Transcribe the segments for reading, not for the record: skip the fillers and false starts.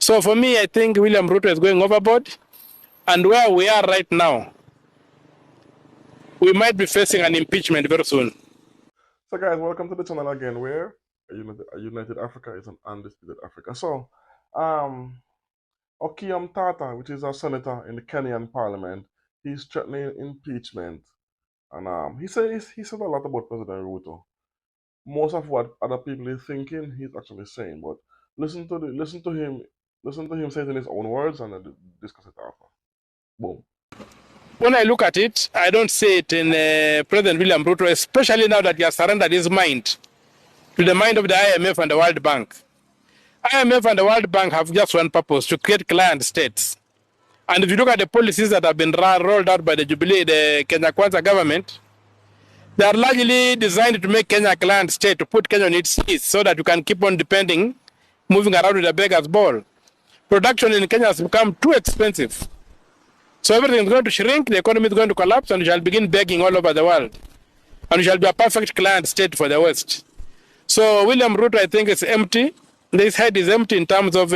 So for me, I think William Ruto is going overboard. And where we are right now, we might be facing an impeachment very soon. So guys, welcome to the channel again, where a united Africa is an undisputed Africa. So, Okiya Omtatah, which is a senator in the Kenyan parliament, he's threatening impeachment. And he said a lot about President Ruto. Most of what other people are thinking, he's actually saying. But listen to him say it in his own words, and then discuss it after. Boom. When I look at it, I don't see it in President William Ruto, especially now that he has surrendered his mind to the mind of the IMF and the World Bank. IMF and the World Bank have just one purpose: to create client states. And if you look at the policies that have been rolled out by the Kenya Kwanza government, they are largely designed to make Kenya a client state, to put Kenya on its knees so that you can keep on moving around with a beggar's ball. Production in Kenya has become too expensive. So everything is going to shrink, the economy is going to collapse, and we shall begin begging all over the world. And we shall be a perfect client state for the West. So William Ruto, I think, is empty. His head is empty in terms of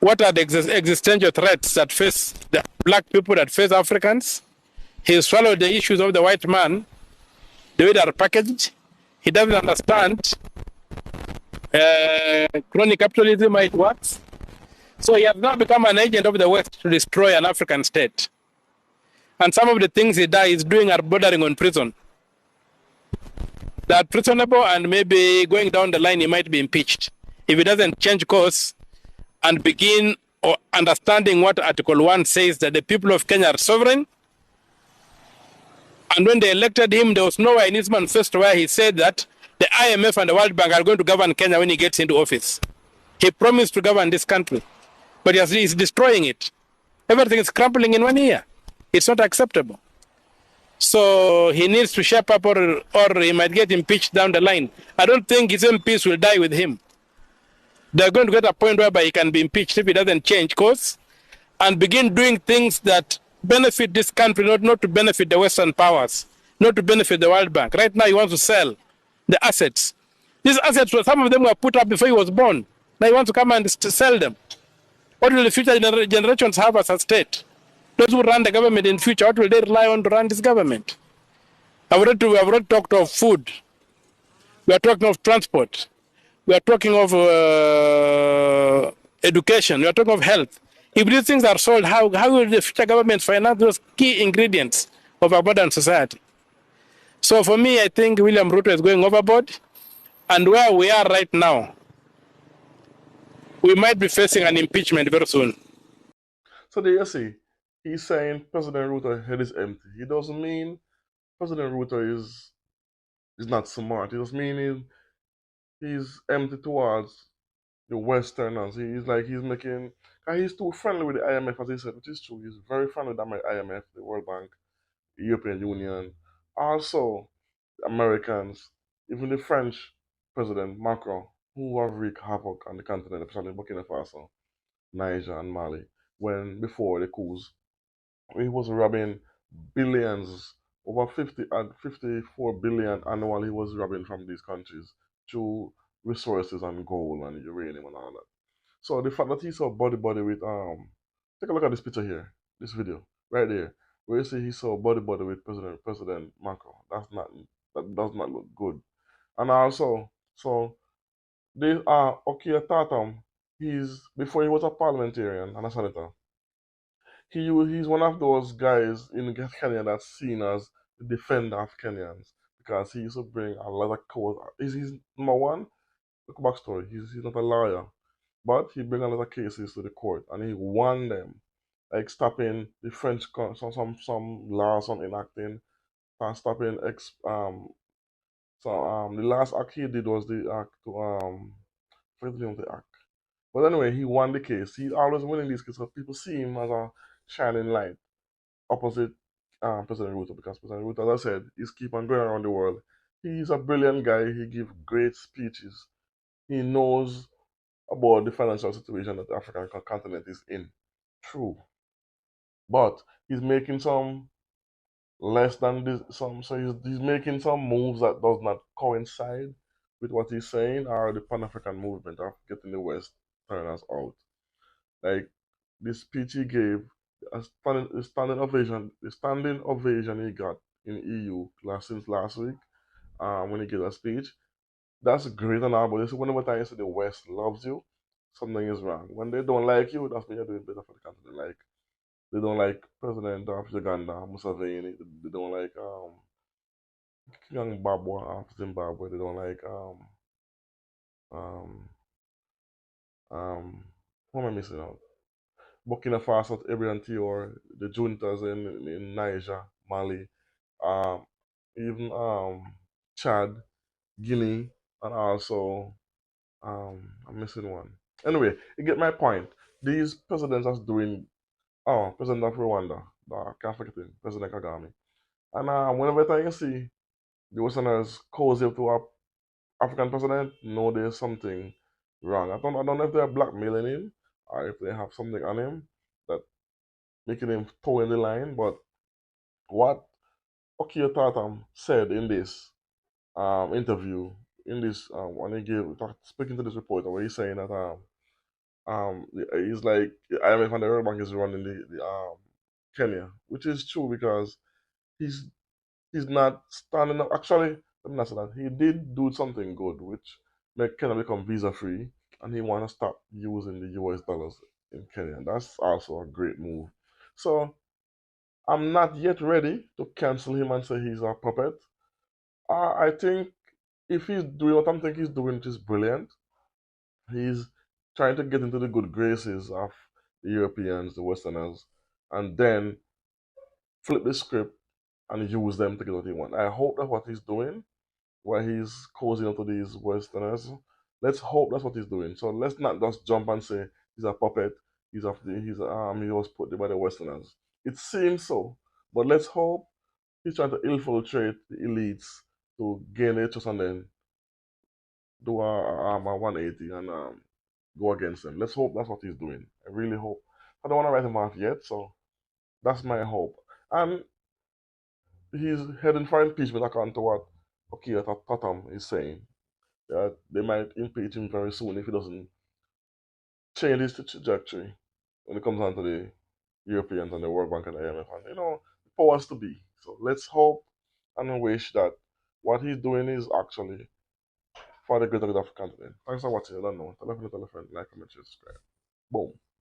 what are the existential threats that face the black people, that face Africans. He swallowed the issues of the white man, the way they are packaged. He doesn't understand crony capitalism, how it works. So he has now become an agent of the West to destroy an African state. And some of the things he is doing are bordering on prison. They are prisonable, and maybe going down the line he might be impeached if he doesn't change course and begin understanding what Article 1 says, that the people of Kenya are sovereign. And when they elected him, there was nowhere in his manifesto where he said that the IMF and the World Bank are going to govern Kenya when he gets into office. He promised to govern this country, but he's destroying it. Everything is crumbling in 1 year. It's not acceptable. So he needs to shape up, or he might get impeached down the line. I don't think his MPs will die with him. They're going to get a point whereby he can be impeached if he doesn't change course and begin doing things that benefit this country, not to benefit the Western powers, not to benefit the World Bank. Right now, he wants to sell the assets. These assets, some of them were put up before he was born. Now he wants to come and sell them. What will the future generations have as a state? Those who run the government in future, what will they rely on to run this government? We have already talked of food. We are talking of transport. We are talking of education. We are talking of health. If these things are sold, how will the future governments finance those key ingredients of our modern society? So for me, I think William Ruto is going overboard. And where we are right now, we might be facing an impeachment very soon. So there you see, he's saying President Ruto's head is empty. He doesn't mean President Ruto is not smart. He just mean he's empty towards the Westerners. He's too friendly with the IMF, as he said, which is true. He's very friendly with the IMF, the World Bank, the European Union, also the Americans, even the French President Macron, who have wreaked havoc on the continent, especially Burkina Faso, Niger, and Mali. When before the coups, he was robbing billions, over 50 and 54 billion annually. He was robbing from these countries through resources and gold and uranium and all that. So the fact that he's so body with take a look at this picture here, this video right there, where you see he's so body with President Macron. That does not look good. And also, so this Okiya Omtatah, he's before he was a parliamentarian and a senator. He's one of those guys in Kenya that's seen as the defender of Kenyans because he used to bring a lot of cause. He's number one. Look backstory. He's not a lawyer, but he bring a lot of cases to the court and he won them, like stopping the French some laws on enacting, and stopping the last act he did was the act to forget the name of the act. But anyway, he won the case. He's always winning these cases. People see him as a shining light opposite President Ruto, because President Ruto, as I said, is keep on going around the world. He's a brilliant guy. He gives great speeches. He knows about the financial situation that the African continent is in. True. But he's making some less than this so he's making some moves that does not coincide with what he's saying, or the Pan-African movement of getting the West turn us out. Like this speech he gave, the standing ovation he got in EU since last week, when he gave a speech, that's great and all. But this whenever time you say the West loves you, something is wrong. When they don't like you, that's when you're doing better for the country. Like they don't like President of Uganda, Museveni. They don't like King Babwa of Zimbabwe. They don't like um who am I missing out? Burkina Faso, Ebrian Tior, the juntas in Niger, Mali, um, even Chad, Guinea, and also I'm missing one. Anyway, you get my point. These presidents are doing. Oh, President of Rwanda, I can't forget him, President Kagame. And whenever I can see the Westerners cozy to our African president, know there's something wrong. I don't know if they're blackmailing him or if they have something on him that making him toe in the line. But what Okiya Omtatah said in this interview, in this when he speaking to this reporter, where he's saying that he's like the IMF and the World Bank is running the Kenya, which is true because he's he's not standing up. Actually, let me not say that. He did do something good, which make Kenya become visa free, and he want to stop using the US dollars in Kenya. That's also a great move. So I'm not yet ready to cancel him and say he's a puppet. I think if he's doing what I'm thinking he's doing, which is brilliant, he's trying to get into the good graces of the Europeans, the Westerners, and then flip the script and use them to get what he wants. I hope that's what he's doing, where he's cozying up to these Westerners. Let's hope that's what he's doing. So let's not just jump and say he's a puppet. He was put there by the Westerners. It seems so, but let's hope he's trying to infiltrate the elites to gain their trust and then do a 180 and go against them. Let's hope that's what he's doing. I really hope. I don't want to write him off yet, so that's my hope. And he's heading for impeachment according to what Okiya Tatam is saying. That they might impeach him very soon if he doesn't change his trajectory when it comes down to the Europeans and the World Bank and the IMF. And, the powers to be. So let's hope and wish that what he's doing is actually for the greater good of the continent. Thanks for watching. I don't know. Tell a friend, like, comment, share, subscribe. Boom.